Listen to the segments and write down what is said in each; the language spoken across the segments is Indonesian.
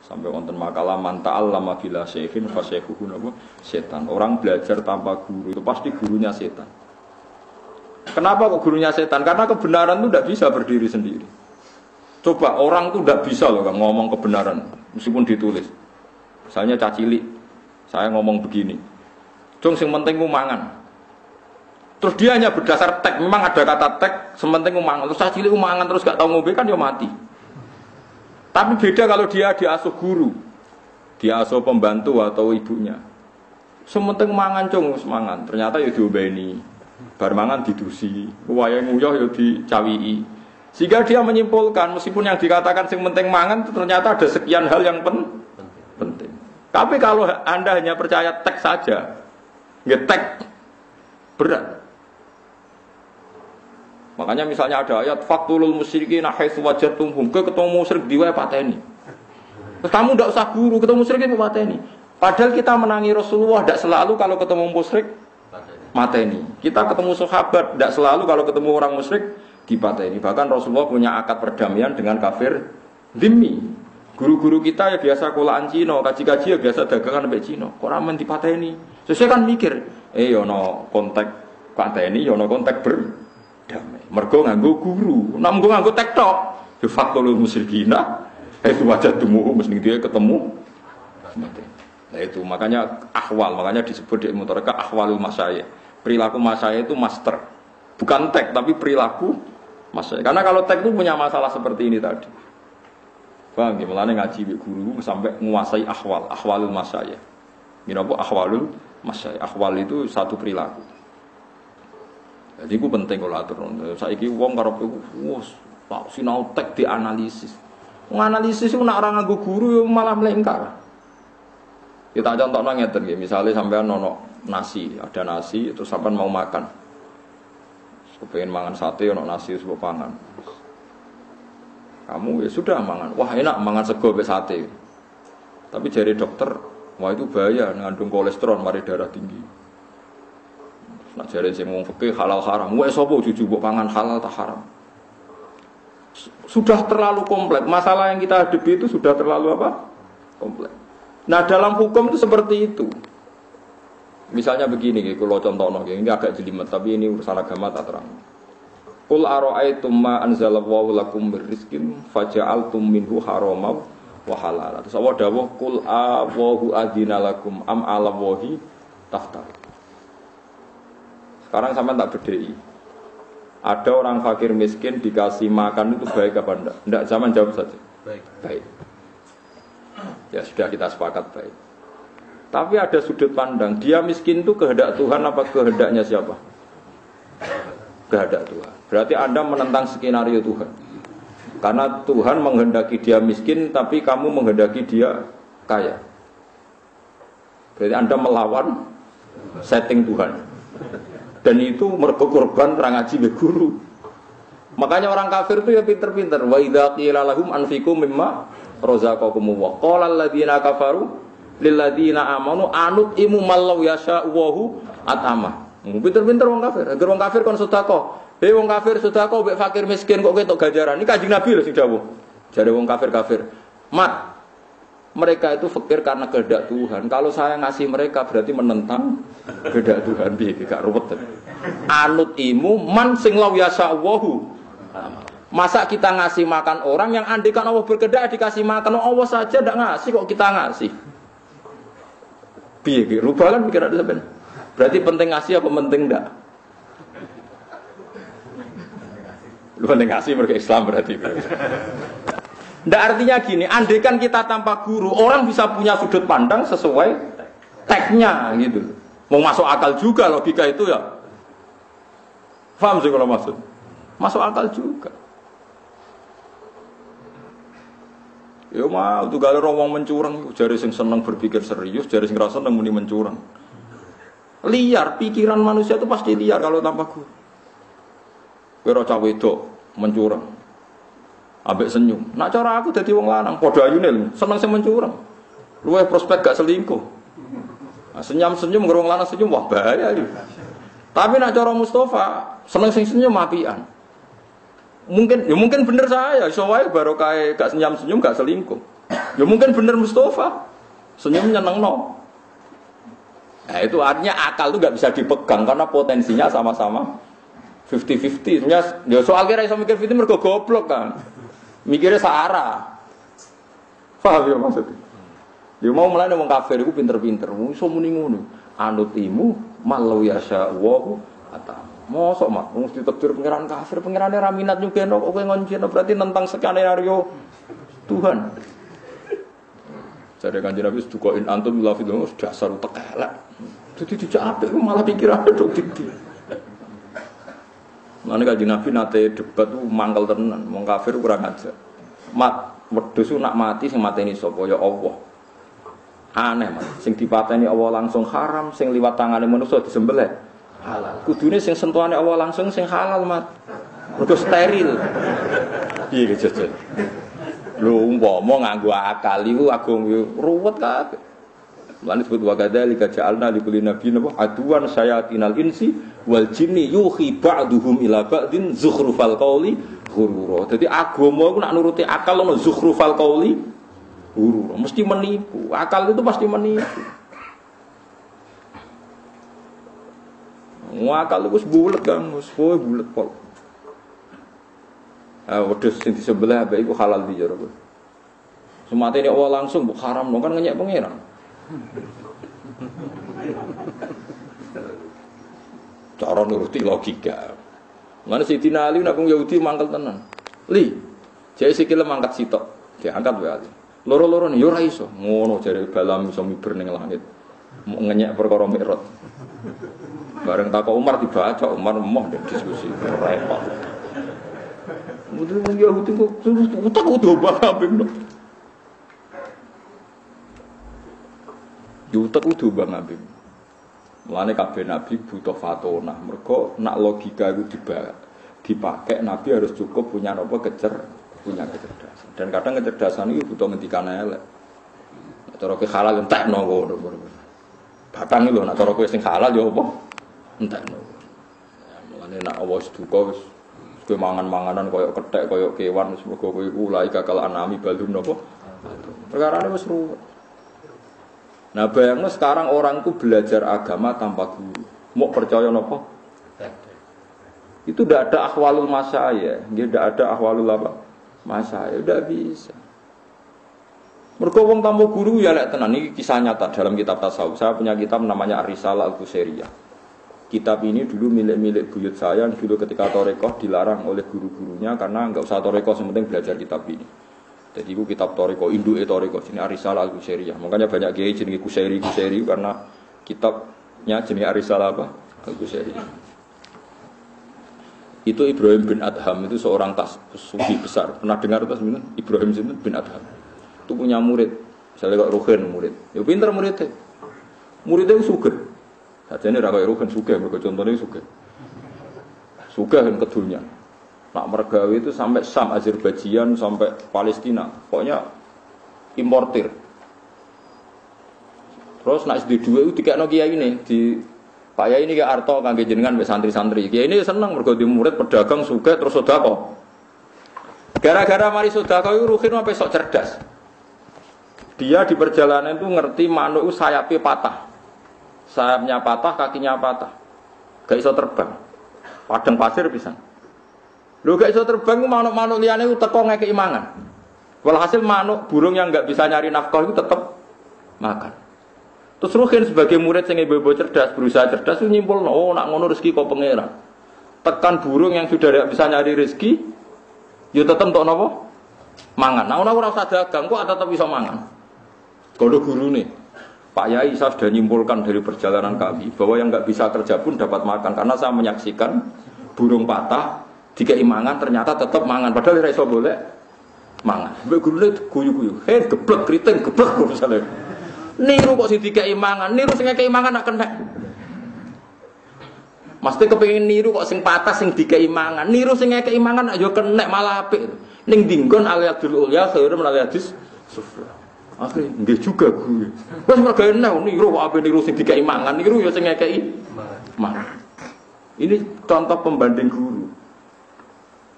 Sampai wonten makalah man ta'allama bila syekhin fa syekhuhu setan. Orang belajar tanpa guru itu pasti gurunya setan. Kenapa kok gurunya setan? Karena kebenaran itu tidak bisa berdiri sendiri. Coba orang itu tidak bisa loh ngomong kebenaran meskipun ditulis. Misalnya cacili, saya ngomong begini. Cung sing penting ku mangan. Terus dia hanya berdasar teks, memang ada kata teks, sementing ku mangan. Terus cacili ku mangan terus gak tahu ngombe kan ya mati. Tapi beda kalau dia diasuh guru, diasuh pembantu atau ibunya. Sementing mangan cung, mangan. Ternyata ya diobeni, bar mangan didusi, wayahe nguyuh ya dicawii. Sehingga dia menyimpulkan meskipun yang dikatakan sing penting mangan ternyata ada sekian hal yang penting. Tapi kalau Anda hanya percaya teks saja, ngetek berat. Makanya misalnya ada ayat faqtulul musyrikin haitsu wajadtumhum, ketemu musyrik diwe pateni. Terus kamu tidak usah guru, ketemu musyrik itu pateni. Padahal kita menangi Rasulullah tidak selalu kalau ketemu musyrik mateni. Kita ketemu sahabat tidak selalu kalau ketemu orang musyrik dipateni. Bahkan Rasulullah punya akad perdamaian dengan kafir dhimmi. Guru-guru kita ya biasa kolaan Cina, kaji-kaji ya biasa dagangan sampai Cina. Kok ramen dipateni? Sesuai kan mikir, yono kontak pateni, yono kontak berdamai. Mergo nganggo guru, nganggo tektok. De facto lu musyrikina, itu wajah dumuh mesti dia ketemu. Nah itu makanya ahwal, makanya disebut di ilmu tarekat ahwalul masyayikh. Perilaku masyayikh itu master. Bukan tek tapi perilaku masyayikh. Karena kalau tek itu punya masalah seperti ini tadi. Bang, gimana ngaji guru sampai menguasai ahwalul masyayikh. Gimana ahwalul masyayikh? Ahwal itu satu perilaku. Jadi itu penting kalau atur. Saiki wong karo wis tak sinau tek dianalisis. Menganalisis itu nak orang nganggo guru malah melengkar. Kita contohno ngeten nggih, misale sampean ono nasi, ada nasi terus sampean mau makan. Kepengin mangan sate ono nasi wis pangan. Kamu ya sudah mangan. Wah, enak mangan sego mbek sate. Tapi jari dokter, wah itu bahaya ngandung kolesterol mari darah tinggi. Nak jare sing wong fikih halal haram. Wes sapa juju mbok pangan halal ta haram. Sudah terlalu kompleks. Masalah yang kita hadapi itu sudah terlalu apa? Kompleks. Nah, dalam hukum itu seperti itu. Misalnya begini, kalau contohnya ini agak jelimet, tapi ini urusan agama tak terang. Qul ara'aytum ma anzalallahu lakum birrizqin faja'altum minhu haramaw wa halala. Terus Allah dawuh qul Allahu adzina lakum am 'ala Allahi taftar. Sekarang sampai tak bedai. Ada orang fakir miskin dikasih makan itu baik apa enggak? Enggak, zaman jawab saja. Baik. Ya sudah kita sepakat baik. Tapi ada sudut pandang, dia miskin itu kehendak Tuhan apa kehendaknya siapa? Kehendak Tuhan. Berarti Anda menentang skenario Tuhan. Karena Tuhan menghendaki dia miskin, tapi kamu menghendaki dia kaya. Berarti Anda melawan setting Tuhan. Dan itu mergo korban perang ngaji be guru. Makanya orang kafir itu ya pinter-pinter. Wa idza qila lahum anfiqu mimma razaqakum wa qala alladziina kafaru lil ladziina amanu anut'imu mallau yasha'u at'ama. Pinter-pinter wong kafir. Agar wong kafir kon sedekah. Wong kafir sedekah mbek fakir miskin kok ketok ganjaran. Ini Kanjeng Nabi lho sing dawuh. Jare wong kafir-kafir. Mat, mereka itu fakir karena kehendak Tuhan. Kalau saya ngasih mereka berarti menentang kehendak Tuhan. Piye gak ruwet. Anut imu man sing law yasa'u. Masa kita ngasih makan orang yang andikan Allah berkehendak dikasih makan Allah saja ndak ngasih kok kita ngasih. Piye iki rubah kan pikiran sampean. Berarti penting ngasih apa penting ndak? Lu penting ngasih mergo Islam berarti. Ndak artinya gini, andaikan kita tanpa guru, orang bisa punya sudut pandang sesuai teksnya gitu. Mau masuk akal juga logika itu ya. Paham sih kalau maksud? Masuk akal juga. Ya mau tuh kalau orang mencurang, jari sing seneng berpikir serius, jari sing rasa muni mencurang. Liar, pikiran manusia itu pasti liar kalau tanpa guru. Kira cah wedok mencurang. Ambek senyum. Nak cara aku dadi wong lanang, padha ayune lho, seneng sing mencurang. Luwe prospek gak selingkuh. Nah, senyum-senyum ngerung lanang senyum wah bahaya iki. Tapi nak cara Mustafa, seneng sing senyum apian. Mungkin bener saya, iso wae barokah gak senyum-senyum gak selingkuh. Ya mungkin bener Mustafa. Senyum nyenengno. Nah, itu artinya akal itu nggak bisa dipegang karena potensinya sama-sama 50-50. Ya soal kira iso mikir 50 mergo goblok kan. Mikirnya searah. Paham ya maksudnya? Dia mau mulai wong kafir iku pinter-pinter. Iso muni ngono. Anut imu malau yasya wa ata. Mosok mak mesti ditakdir pangeran kafir, pangerane ra minat nyugeno kok kowe ngonceno berarti nentang skenario Tuhan. Jadi Kanjeng Nabi dukoin antum la fil dasar utek elek. Dadi dijak apik malah pikirane dok didi. Mane Kanjeng Nabi nate debat ku mangkel tenan, wong kafir kurang ajar. Mat wedhus nak mati sing mateni sapa ya Allah. Aneh Mat, sing dipateni Allah langsung haram, sing liwat tangane manusa disembelih halal. Kudune sing sentuhane Allah langsung sing halal Mat. Mergo steril. Piye jajal. Lho umpama nganggo akal iku agung ruwet kabeh. Lan disebut wa kadzalika ja'alna likulli nabiyyin aduwan sayatinal insi wal jinni yuhi ba'duhum ila ba'din zukhrufal qawli ghurura. Dadi agama iku nak nuruti akal ono zukhrufal qawli ghurura, mesti menipu. Akal itu pasti menipu. Akal itu wis bulet kan, wis bulet pol. Wedhus sing disebelah bae iku halal di jero. Sematene Allah langsung mbok haram kan ngenyek pangeran. Cara nuruti logika. Mana Sayyidina Ali nak wong Yahudi mangkel tenan. Li, jek sikile mangkat sitok, diangkat wae Ali. Loro-loro yo ora iso. Ngono jare balam iso miber ning langit. Ngenyek perkara mikrot. Bareng takok Umar dibaca, Umar emoh diskusi repot. Mudun wong Yahudi kok utek udah banget. Yutek udah banget. Mulane kabeh nabi butuh fatona. Mergo nak logika itu dipakai nabi harus cukup punya punya kecerdasan. Dan kadang kecerdasan itu butuh ngendikan elek. Nek cara ke halal entekno ngono. Batang lho nek cara kowe sing halal ya apa? Entekno. Mulane nek awas duka wis kowe mangan-manganan koyo kethek koyo kewan wis mergo kowe iku ulai kakal anami balum napa? Perkarane wis ruwet. Nah bayangno sekarang orang itu belajar agama tanpa guru. Mau percaya napa? Itu tidak ada ahwalul masyayikh, tidak ada ahwalul apa? Masyayikh, tidak bisa. Mergo wong tanpa guru ya lek tenan iki kisah nyata dalam kitab tasawuf. Saya punya kitab namanya Ar-Risalah Al-Qusairiyah. Kitab ini dulu milik buyut saya yang dulu ketika Thariqah dilarang oleh guru-gurunya karena enggak usah Thariqah, yang penting belajar kitab ini. Jadi itu kitab Thariqah, induke Thariqah jenis Ar-Risalah Al-Qusairiyah. Makanya banyak kiai jenis Qusairi karena kitabnya jenis Ar-Risalah apa? Al-Qusairiyah. Itu Ibrahim bin Adham itu seorang sufi besar. Pernah dengar tas Ibrahim bin Adham? Itu punya murid. Misalnya kok Ruhin murid. Ya pinter muridnya. Muridnya sugih. Sajane ra kaya Ruhin sugih, mergo contone sugih. Sugih kan kedunya. Nak mergawe itu sampai Sam, Azerbaijan sampai Palestina. Pokoknya importir. Terus nak SD2 itu dikekno kiai ini di Pak Yai ini ke Arto kangge jenengan mbek santri-santri. Kiai ini seneng mergo di murid pedagang sugih terus sedekah. Gara-gara mari sedekah itu Ruhin sampai sok cerdas. Dia di perjalanan itu ngerti manuk itu sayapnya patah. Sayapnya patah, kakinya patah. Gak iso terbang. Padang pasir pisan. Lho gak iso terbang ku manuk-manuk liyane ku teko ngekeki mangan. Walhasil manuk burung yang enggak bisa nyari nafkah itu tetap makan. Terus Ruhin sebagai murid sing ibu cerdas, berusaha cerdas itu nyimpulno, oh nak ngono rezeki kok pangeran. Tekan burung yang sudah tidak bisa nyari rezeki, ya tetep entuk napa? Mangan. Nah ora usah dagang kok tetep bisa mangan. Kalau guru nih, Pak Yai saya sudah nyimpulkan dari perjalanan kami bahwa yang nggak bisa kerja pun dapat makan karena saya menyaksikan burung patah dikai mangan ternyata tetap mangan padahal tidak bisa boleh mangan. Mbak guru nih guyu-guyu, geblek keriting geblek misalnya. Niru kok sih dikai mangan, niru sing dikai mangan nak kena. Mesti kepengin niru kok sing patah sing dikai mangan, niru sing dikai mangan nak yo kena malah apik. Ning dinggon aliyadul ulya khairum aliyadis sufra. Akhirnya, nggih juga gue. Wes mergo enak niru kok ape niru sing dikai mangan, niru ya sing ngekeki mangan. Ini contoh pembanding guru.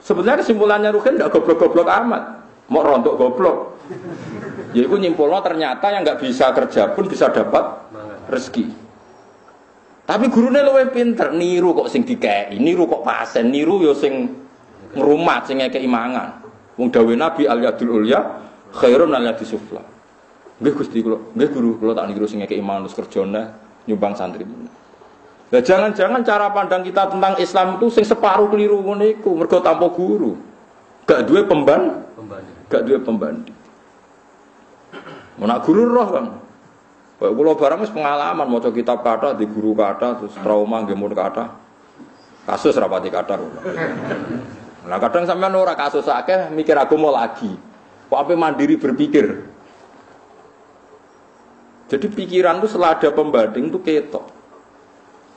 Sebenarnya kesimpulannya Ruhin ndak goblok-goblok amat. Mau rontok goblok. Yaiku nyimpulno ternyata yang nggak bisa kerja pun bisa dapat rezeki. Tapi gurune luwih pinter, niru kok sing dikeki, niru kok pasen, niru yo sing ngrumat sing ngekeki mangan. Wong dawuh Nabi al-yadul ulya khairun al-yadis sufla. Nggih Gusti kula, nggih guru kula tak niru sing ngekeki mangan terus kerjane nyumbang santri. Lah jangan-jangan cara pandang kita tentang Islam itu sing separuh keliru ngene iku, mergo tanpa guru. Gak duwe gak duwe pembanding. Menak guru roh kan. Kayak kula barang wis pengalaman maca kitab kata di guru kata terus trauma nggih mun kata. Kasus rapati kata. Nah kadang sampean ora kasus akeh mikir aku mau lagi. Kok ape mandiri berpikir. Jadi pikiran itu selada pembanding itu ketok.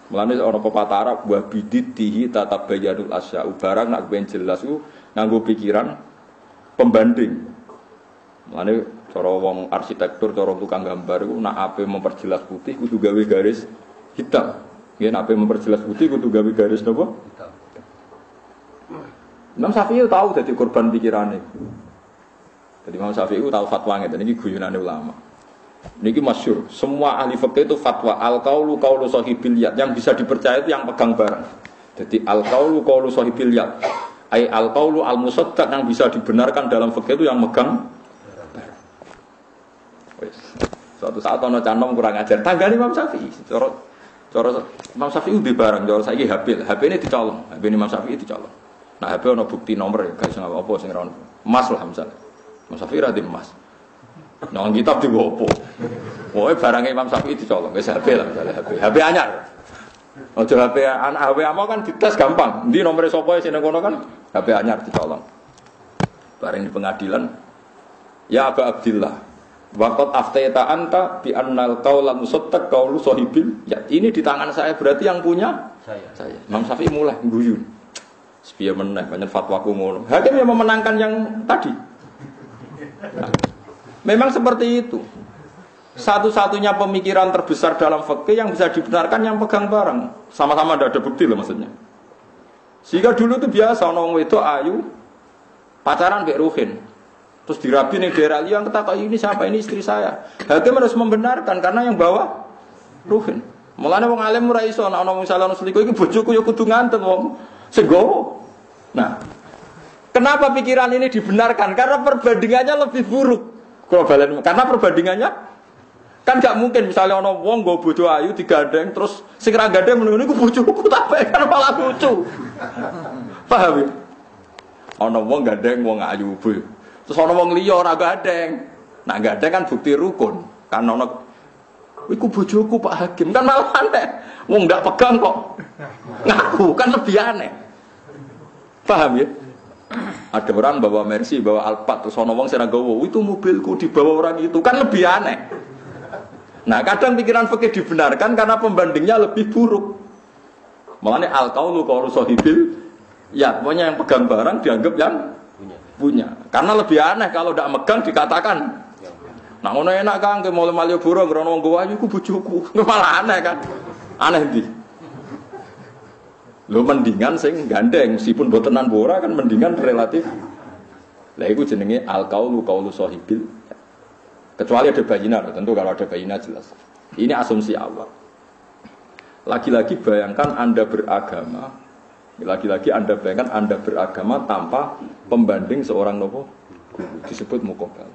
Mulane ana pepatah Arab wa biditihi tatabayyanul asya'u barang nak ben jelas ku nganggo pikiran pembanding. Mulane cara wong arsitektur, cara tukang gambar iku nak ape memperjelas putih kudu gawe garis hitam. Nggih nak ape memperjelas putih kudu gawe garis napa? Hitam. Imam Syafi'i tahu dadi korban pikirane. Jadi Imam Syafi'i tahu fatwa ngeten iki guyonane ulama. Niki masyhur, semua ahli fikih itu fatwa al-qaulu qaulu sahibil yad, yang bisa dipercaya itu yang pegang barang. Jadi al-qaulu qaulu sahibil yad, ai al-qaulu al-musaddaq yang bisa dibenarkan dalam fikih itu yang megang barang. Wes. Suatu saat ana canom kurang ajar, tanggane Imam Syafi'i. Cara Imam Syafi'i di barang, cara saiki HP ini dicolong, HP Imam Syafi'i dicolong. Nah, HP ana bukti nomor ya, guys apa sing ra ono. Emas lah misalnya. Imam Syafi'i ra di emas. Nang kitab digo opo? Pokoke barangnya Imam Syafi'i dicolong, wis HP lah misalnya HP. HP anyar. Ojo HP anak HP amo kan dites gampang. Endi nomere sapa sing nang kono kan HP anyar dicolong. Bareng di pengadilan, ya Aba Abdillah, waqat aftaita anta bi annal qaula musattaq qaulu sahibil. Ya, ini di tangan saya berarti yang punya saya. Imam Syafi'i mulai guyu. Sepiye meneh banyak fatwaku ngono. Hakim yang memenangkan yang tadi. Nah, memang seperti itu. Satu-satunya pemikiran terbesar dalam fikih yang bisa dibenarkan yang pegang barang. Sama-sama tidak ada bukti loh maksudnya. Sehingga dulu itu biasa orang wedok ayu pacaran mbek Ruhin. Terus dirabi ning daerah liya ketakok ini siapa, ini istri saya. Hakim harus membenarkan karena yang bawa Ruhin. Mulane wong alim ora iso ana wong salah selingkuh iki bojoku ya kudu ngantem wong sing gowo. Nah, kenapa pikiran ini dibenarkan? Karena perbandingannya lebih buruk. Karena perbandingannya kan gak mungkin misalnya ono wong nggo bojo ayu digandeng terus sing ra gandeng meneng niku bojoku tak kan malah lucu. Paham ya? Ono wong gandeng wong ayu bu. Terus ono wong liya ora gandeng. Nah gandeng kan bukti rukun. Kan ono iku bojoku Pak Hakim kan malah aneh. Wong ndak pegang kok ngaku kan lebih aneh. Paham ya? Ada orang bawa Mercy, bawa Alphard, terus ono wong sing nggawa, itu mobilku dibawa orang itu kan lebih aneh. Nah, kadang pikiran fikih dibenarkan karena pembandingnya lebih buruk. Makanya al-qaulu qaulu sahibil ya, pokoknya yang pegang barang dianggap yang punya. Karena lebih aneh kalau tidak megang dikatakan. Nah, ngono enak kan ke Malioboro ngrono wong gowo iku bojoku. Malah aneh kan. Aneh ndi? Lho mendingan sing gandeng meskipun botenan bora kan mendingan relatif. Lah iku jenenge al-qaulu qaulu sahibil. Kecuali ada bayinah, tentu kalau ada bayinah jelas. Ini asumsi awal. Lagi-lagi bayangkan Anda beragama, lagi-lagi Anda bayangkan Anda beragama tanpa pembanding seorang nopo guru disebut muqabbal.